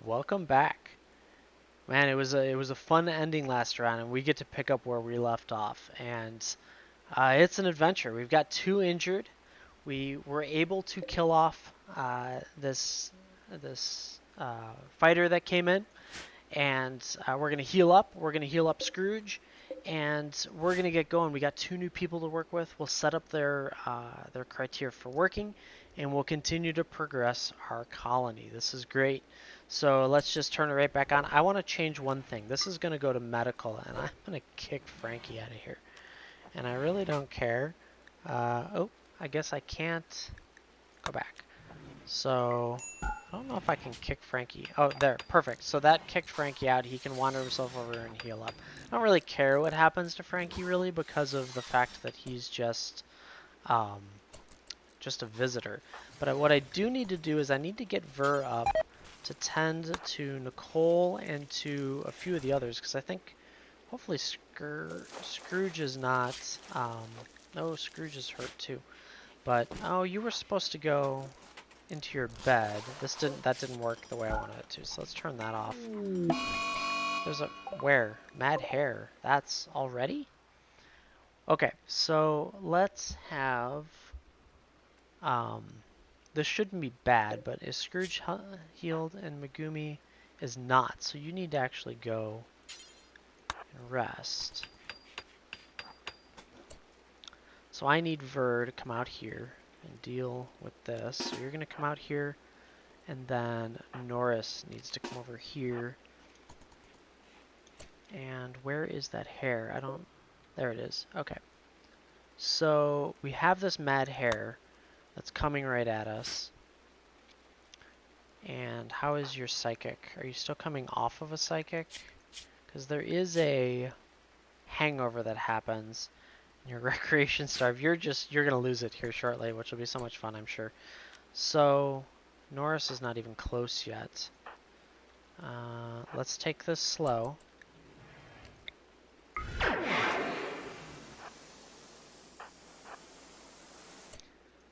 welcome back. Man, it was a fun ending last round, and we get to pick up where we left off. And it's an adventure. We've got two injured. We were able to kill off this fighter that came in, and we're gonna heal up. We're gonna heal up Scrooge, and we're gonna get going. We got two new people to work with. We'll set up their criteria for working, and we'll continue to progress our colony. This is great. So let's just turn it right back on. I want to change one thing. This is gonna go to medical, and I'm gonna kick Frankie out of here. And I really don't care. Oh, I guess I can't go back. So I don't know if I can kick Frankie. Oh, there, perfect. So that kicked Frankie out. He can wander himself over and heal up. I don't really care what happens to Frankie really because of the fact that he's just a visitor. But what I do need to do is I need to get Ver up to tend to Nicole and to a few of the others because I think hopefully Scrooge is not. No, Scrooge is hurt too. But oh, you were supposed to go into your bed. That didn't work the way I wanted it to. So let's turn that off. There's a where? Mad hair. That's already? Okay, so let's have this shouldn't be bad, but is Scrooge healed and Megumi is not. So you need to actually go and rest. So I need Ver to come out here and deal with this. So you're going to come out here, and then Norris needs to come over here. And where is that hair? There it is. Okay. So we have this mad hair that's coming right at us. And how is your psychic? Are you still coming off of a psychic? Because there is a hangover that happens. Your recreation starve. You're gonna lose it here shortly, which will be so much fun, I'm sure. So Norris is not even close yet. Let's take this slow.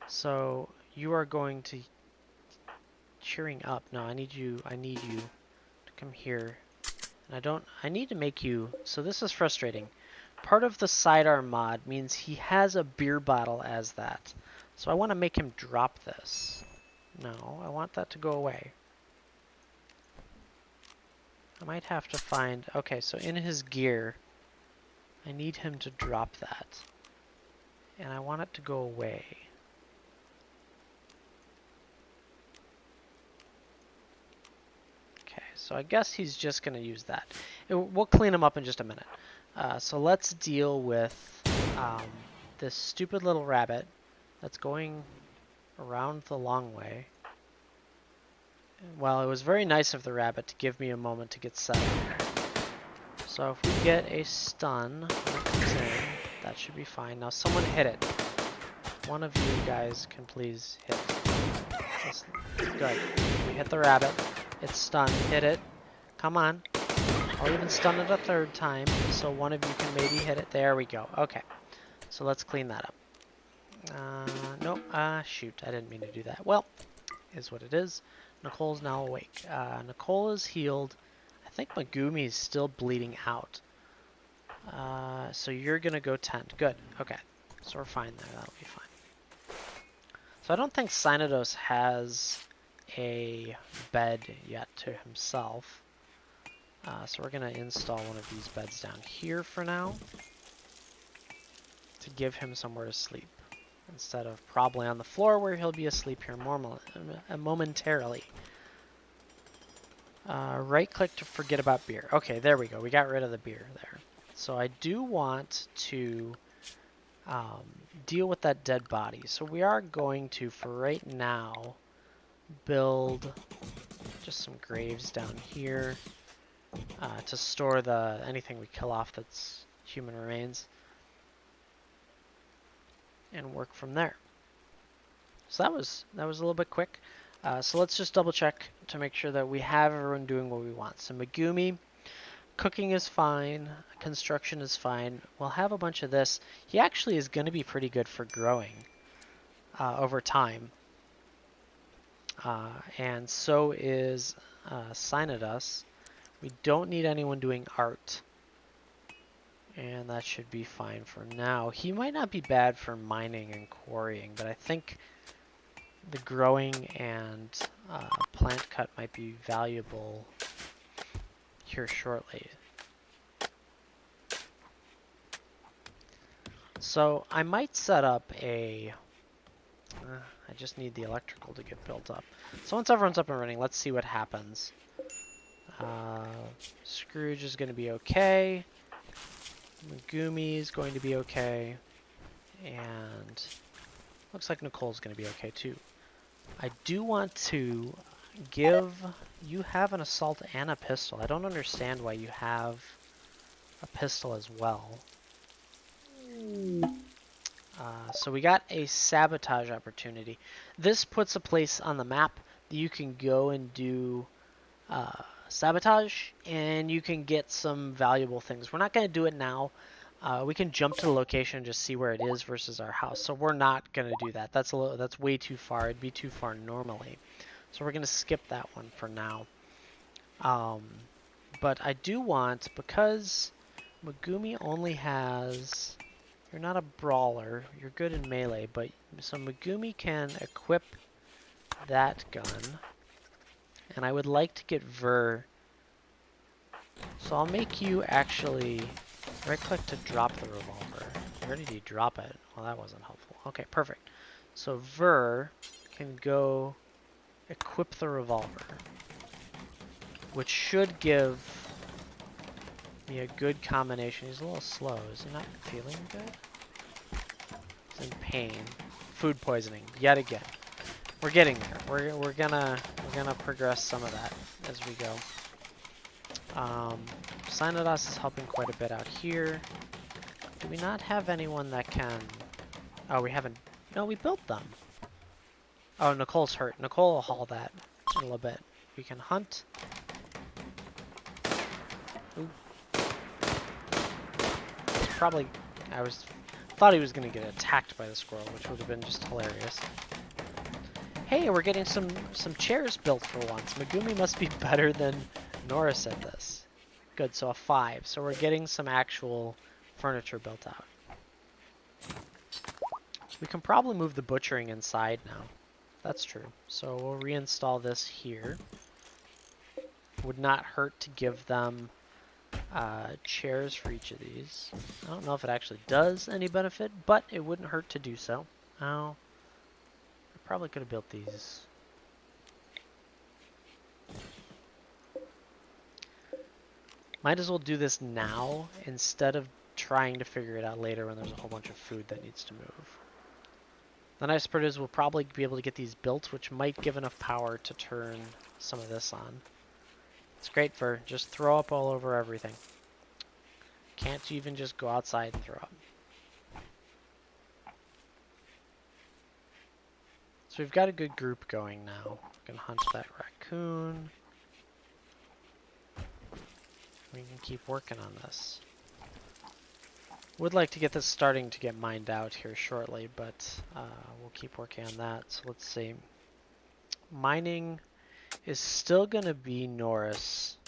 So you are going to cheering up. No, I need you to come here. And I need to make you, so this is frustrating. Part of the sidearm mod means he has a beer bottle as that. So I want to make him drop this. No, I want that to go away. I might have to find, okay, so in his gear, I need him to drop that. And I want it to go away. Okay, so I guess he's just going to use that. We'll clean him up in just a minute. So let's deal with this stupid little rabbit that's going around the long way. Well, it was very nice of the rabbit to give me a moment to get set up. So if we get a stun when it comes in, that should be fine. Now someone hit it. One of you guys can please hit it. Good. We hit the rabbit. It's stunned. Hit it. Come on. I'll even stun it a third time, so one of you can maybe hit it. There we go. Okay. So let's clean that up. Nope. Shoot. I didn't mean to do that. Well, is what it is. Nicole's now awake. Nicole is healed. I think Megumi's still bleeding out. So you're going to go tent. Good. Okay. So we're fine there. That'll be fine. So I don't think Synodos has a bed yet to himself. So we're going to install one of these beds down here for now to give him somewhere to sleep instead of probably on the floor where he'll be asleep here momentarily. Right click to forget about beer. Okay, there we go. We got rid of the beer there. So I do want to deal with that dead body. So we are going to, for right now, build just some graves down here. To store anything we kill off that's human remains and work from there. So that was a little bit quick. So let's just double check to make sure that we have everyone doing what we want. So Megumi, cooking is fine, construction is fine. We'll have a bunch of this. He actually is going to be pretty good for growing over time. and so is Sinodus. We don't need anyone doing art. And that should be fine for now. He might not be bad for mining and quarrying, but I think the growing and plant cut might be valuable here shortly. So I might set up a... I just need the electrical to get built up. So once everyone's up and running, let's see what happens. Scrooge is going to be okay. Megumi is going to be okay. And looks like Nicole's going to be okay too. I do want to give... You have an assault and a pistol. I don't understand why you have a pistol as well. So we got a sabotage opportunity. This puts a place on the map that you can go and do sabotage, and you can get some valuable things. We're not going to do it now. We can jump to the location and just see where it is versus our house. So we're not going to do that. That's way too far. It'd be too far normally. So we're going to skip that one for now. But I do want, because Megumi only has... You're not a brawler. You're good in melee, but so Megumi can equip that gun. And I would like to get Ver. So I'll make you actually right-click to drop the revolver. Where did he drop it? Well, that wasn't helpful. Okay, perfect. So Ver can go equip the revolver, which should give me a good combination. He's a little slow. Is he not feeling good? He's in pain. Food poisoning yet again. We're getting there. We're gonna progress some of that as we go. Synodos is helping quite a bit out here. Do we not have anyone that can... Oh, we haven't... No, we built them. Oh, Nicole's hurt. Nicole will haul that in a little bit. We can hunt. Ooh. Probably... thought he was going to get attacked by the squirrel, which would have been just hilarious. Hey, we're getting some chairs built for once. Megumi must be better than Norris at this. Good, so a 5. So we're getting some actual furniture built out. We can probably move the butchering inside now. That's true. So we'll reinstall this here. Would not hurt to give them chairs for each of these. I don't know if it actually does any benefit, but it wouldn't hurt to do so. Oh, I probably could have built these. Might as well do this now instead of trying to figure it out later when there's a whole bunch of food that needs to move. The nice part is we'll probably be able to get these built, which might give enough power to turn some of this on. It's great for just throw up all over everything. Can't you even just go outside and throw up? So we've got a good group going now. We can hunt that raccoon. We can keep working on this. Would like to get this starting to get mined out here shortly, but we'll keep working on that. So let's see. Mining is still going to be Norris.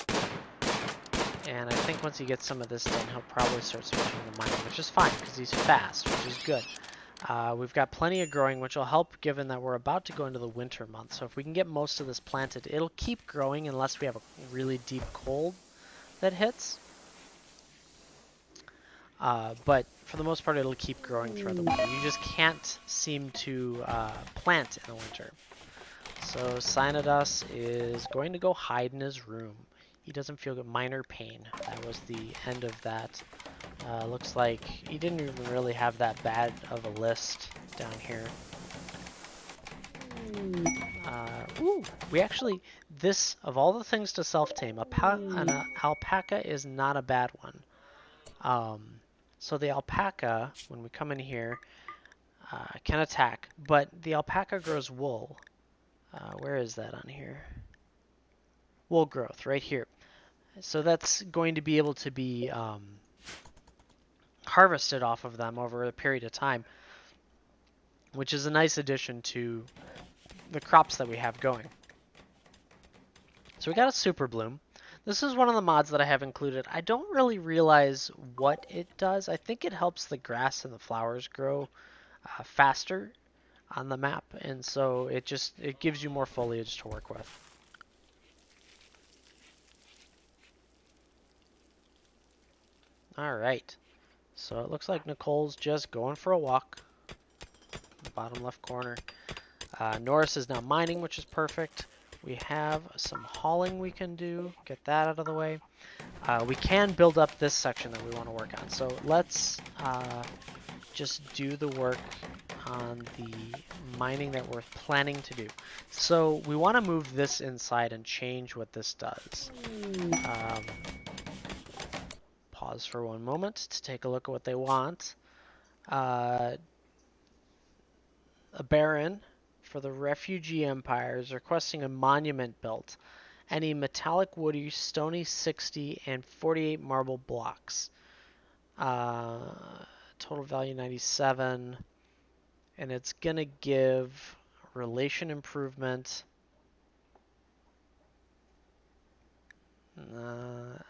And I think once he gets some of this done, he'll probably start switching to mining, which is fine because he's fast, which is good. We've got plenty of growing, which will help given that we're about to go into the winter months. So if we can get most of this planted, it'll keep growing unless we have a really deep cold that hits. But for the most part, it'll keep growing throughout the winter. You just can't seem to plant in the winter. So Synodos is going to go hide in his room. He doesn't feel good. Minor pain. That was the end of that. Looks like he didn't even really have that bad of a list down here. Ooh, we actually, this, of all the things to self-tame, an alpaca is not a bad one. So the alpaca, when we come in here, can attack, but the alpaca grows wool. Where is that on here? Wool growth, right here. So that's going to be able to be harvested off of them over a period of time, which is a nice addition to the crops that we have going. So we got a super bloom. This is one of the mods that I have included. I don't really realize what it does. I think it helps the grass and the flowers grow faster on the map, and so it gives you more foliage to work with. All right, so it looks like Nicole's just going for a walk. Bottom left corner. Norris is now mining, which is perfect. We have some hauling we can do. Get that out of the way. We can build up this section that we want to work on. So let's just do the work on the mining that we're planning to do. So we want to move this inside and change what this does. Pause for one moment to take a look at what they want. A baron for the refugee empire is requesting a monument built. Any metallic, woody, stony 60 and 48 marble blocks. Total value 97. And it's going to give relation improvement.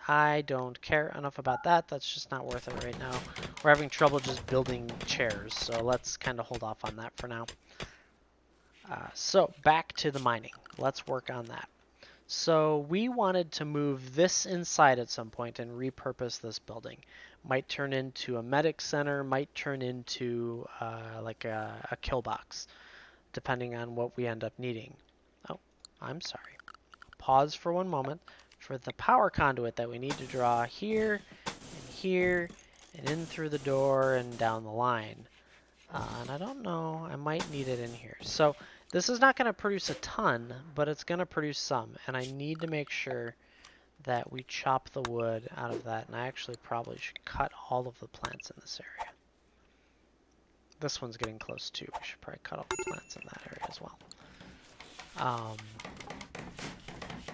I don't care enough about that. That's just not worth it right now. We're having trouble just building chairs, so let's kind of hold off on that for now. So back to the mining. Let's work on that. So we wanted to move this inside at some point and repurpose this building. Might turn into a medic center, might turn into like a kill box, depending on what we end up needing. Oh, I'm sorry. Pause for one moment for the power conduit that we need to draw here, and in through the door and down the line. And I don't know, I might need it in here. So this is not going to produce a ton, but it's going to produce some. And I need to make sure that we chop the wood out of that. And I actually probably should cut all of the plants in this area. This one's getting close too. We should probably cut all the plants in that area as well.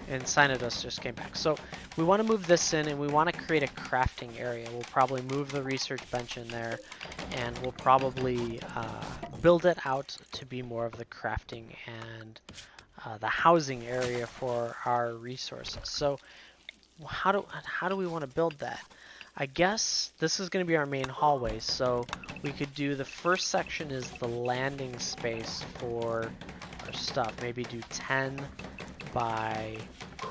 And Sinodust just came back. So we want to move this in, and we want to create a crafting area. We'll probably move the research bench in there, and we'll probably build it out to be more of the crafting and the housing area for our resources. So how do we want to build that? I guess this is going to be our main hallway. So we could do the first section is the landing space for our stuff. Maybe do 10 by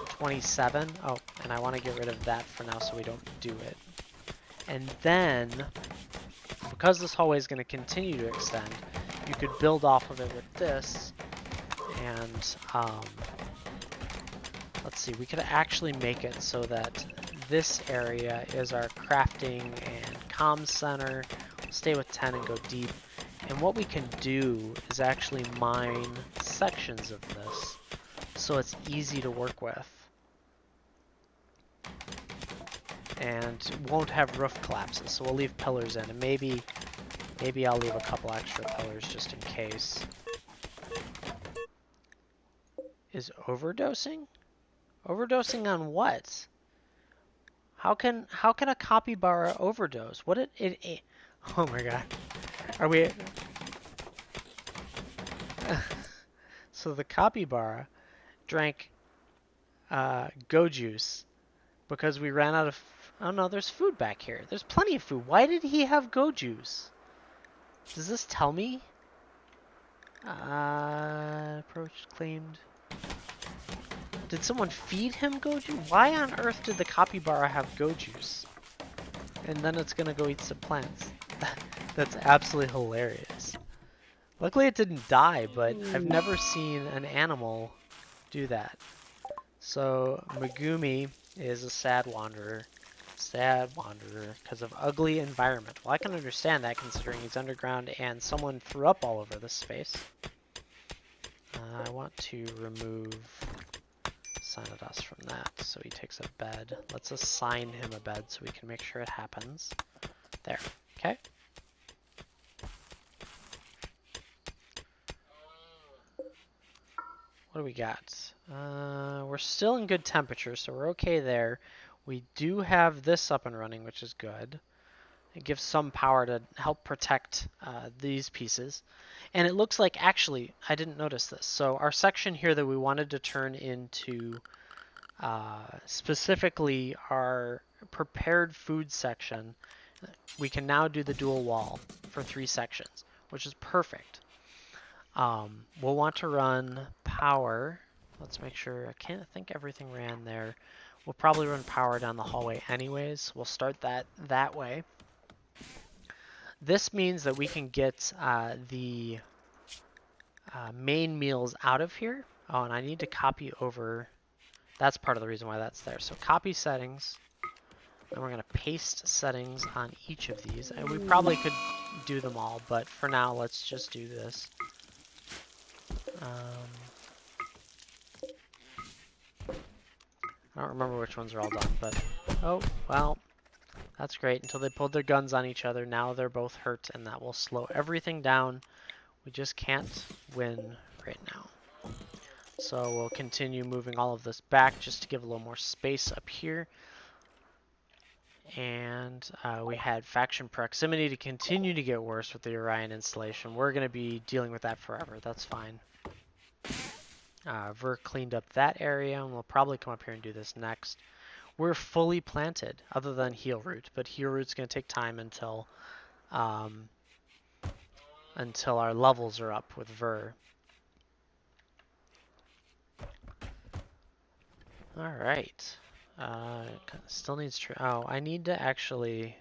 27. Oh, and I want to get rid of that for now so we don't do it. And then, because this hallway is going to continue to extend, you could build off of it with this. And let's see, we could actually make it so that this area is our crafting and comms center. We'll stay with 10 and go deep. And what we can do is actually mine sections of this, so it's easy to work with. And won't have roof collapses, so we'll leave pillars in. And maybe I'll leave a couple extra pillars just in case. Is overdosing? Overdosing on what? How can a capybara overdose? What it oh my god. Are we So the capybara drank go juice because we ran out of... Oh no, there's food back here. There's plenty of food. Why did he have go juice? Does this tell me? Approach claimed. Did someone feed him go juice? Why on earth did the capybara have go juice? And then it's gonna go eat some plants. That's absolutely hilarious. Luckily it didn't die, but I've never seen an animal do that. So Megumi is a sad wanderer. Sad wanderer because of ugly environment. Well, I can understand that considering he's underground and someone threw up all over this space. I want to remove Sinodust from that so he takes a bed. Let's assign him a bed so we can make sure it happens. There. Okay. What do we got? We're still in good temperature, so we're okay there. We do have this up and running, which is good. It gives some power to help protect these pieces. And it looks like, actually, I didn't notice this. So our section here that we wanted to turn into specifically our prepared food section, we can now do the dual wall for 3 sections, which is perfect. We'll want to run power. Let's make sure, I can't think everything ran there. We'll probably run power down the hallway anyways. We'll start that way. This means that we can get the main meals out of here. Oh, and I need to copy over. That's part of the reason why that's there. So copy settings. And we're going to paste settings on each of these. And we probably could do them all, but for now, let's just do this. I don't remember which ones are all done, but oh, well, that's great. Until they pulled their guns on each other, now they're both hurt, and that will slow everything down. We just can't win right now. So we'll continue moving all of this back just to give a little more space up here. And we had faction proximity to continue to get worse with the Orion installation. We're going to be dealing with that forever. That's fine. Ver cleaned up that area, and we'll probably come up here and do this next. We're fully planted, other than Heel Root, but Heel Root's going to take time until our levels are up with Ver. All right. Still needs oh, I need to actually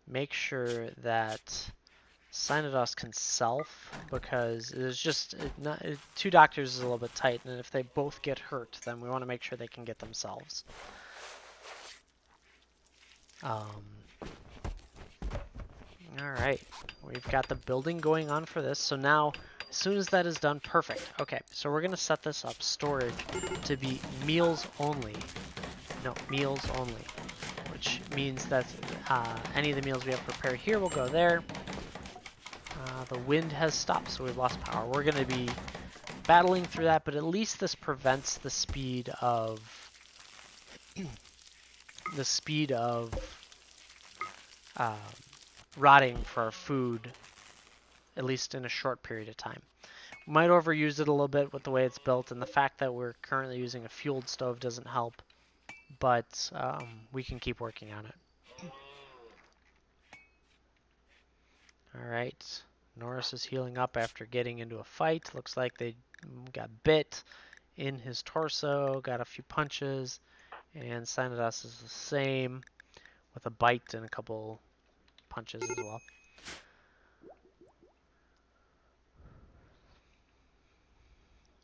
make sure that Synodos can self, because there's just 2 doctors is a little bit tight, and if they both get hurt, then we want to make sure they can get themselves. Alright, we've got the building going on for this, so now as soon as that is done, perfect. Okay, so we're going to set this up, storage, to be meals only. No, meals only, which means that any of the meals we have prepared here will go there. The wind has stopped, so we've lost power. We're going to be battling through that, but at least this prevents the speed of rotting for our food, at least in a short period of time. We might overuse it a little bit with the way it's built, and the fact that we're currently using a fueled stove doesn't help, but we can keep working on it. Alright, Norris is healing up after getting into a fight. Looks like they got bit in his torso, got a few punches, and Synodos is the same, with a bite and a couple punches as well.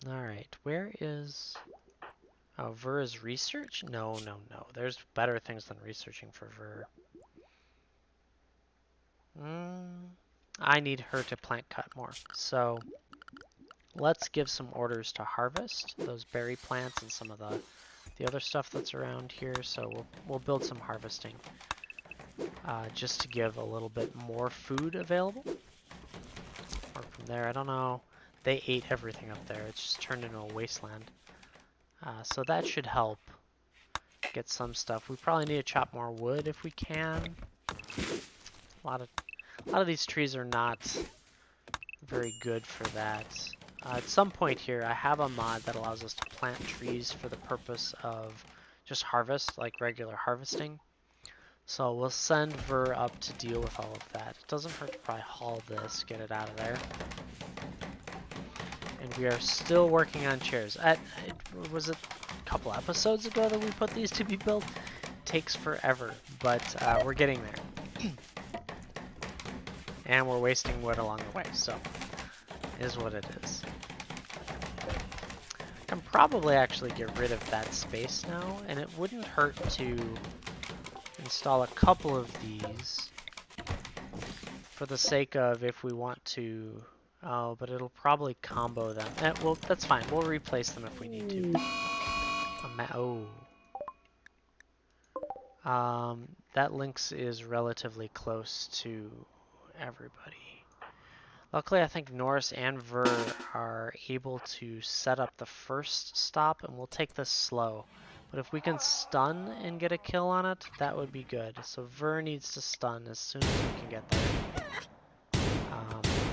Alright, where is... Oh, Ver is research? No. There's better things than researching for Ver. I need her to plant cut more. So let's give some orders to harvest those berry plants and some of the other stuff that's around here. So we'll build some harvesting just to give a little bit more food available. Or from there, I don't know. They ate everything up there. It's just turned into a wasteland. So that should help get some stuff. We probably need to chop more wood if we can. A lot of these trees are not very good for that. At some point here, I have a mod that allows us to plant trees for the purpose of just harvest, like regular harvesting. So we'll send Ver up to deal with all of that. It doesn't hurt to probably haul this, get it out of there. And we are still working on chairs. Was it a couple episodes ago that we put these to be built? It takes forever, but we're getting there. And we're wasting wood along the way, so it is what it is. I can probably actually get rid of that space now, and it wouldn't hurt to install a couple of these for the sake of if we want to. Oh, but it'll probably combo them. Well, that's fine. We'll replace them if we need to. That Links is relatively close to everybody. Luckily, I think Norris and Ver are able to set up the first stop, and we'll take this slow. But if we can stun and get a kill on it, that would be good. So Ver needs to stun as soon as we can get there.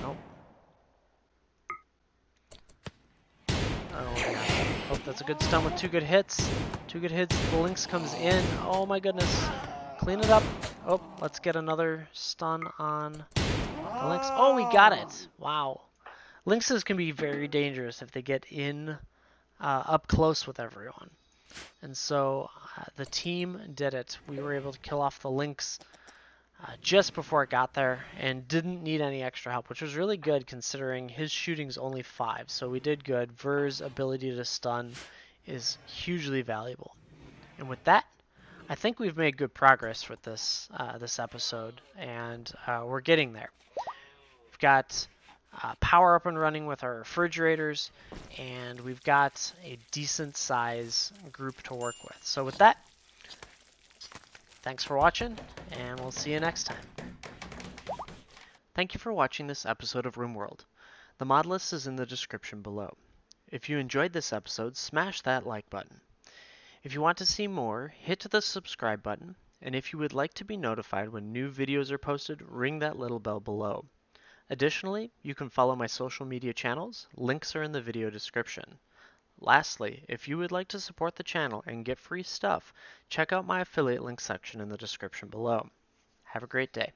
Nope. Oh, yeah. Oh, that's a good stun with 2 good hits. 2 good hits. The Lynx comes in. Oh my goodness. Clean it up. Oh, let's get another stun on the Lynx. Oh, we got it. Wow. Lynxes can be very dangerous if they get in up close with everyone. And so the team did it. We were able to kill off the Lynx just before it got there and didn't need any extra help, which was really good considering his shooting's only 5. So we did good. Ver's ability to stun is hugely valuable. And with that, I think we've made good progress with this this episode, and we're getting there. We've got power up and running with our refrigerators, and we've got a decent size group to work with. So with that, thanks for watching, and we'll see you next time. Thank you for watching this episode of RimWorld. The mod list is in the description below. If you enjoyed this episode, smash that like button. If you want to see more, hit the subscribe button, and if you would like to be notified when new videos are posted, ring that little bell below. Additionally, you can follow my social media channels. Links are in the video description. Lastly, if you would like to support the channel and get free stuff, check out my affiliate link section in the description below. Have a great day.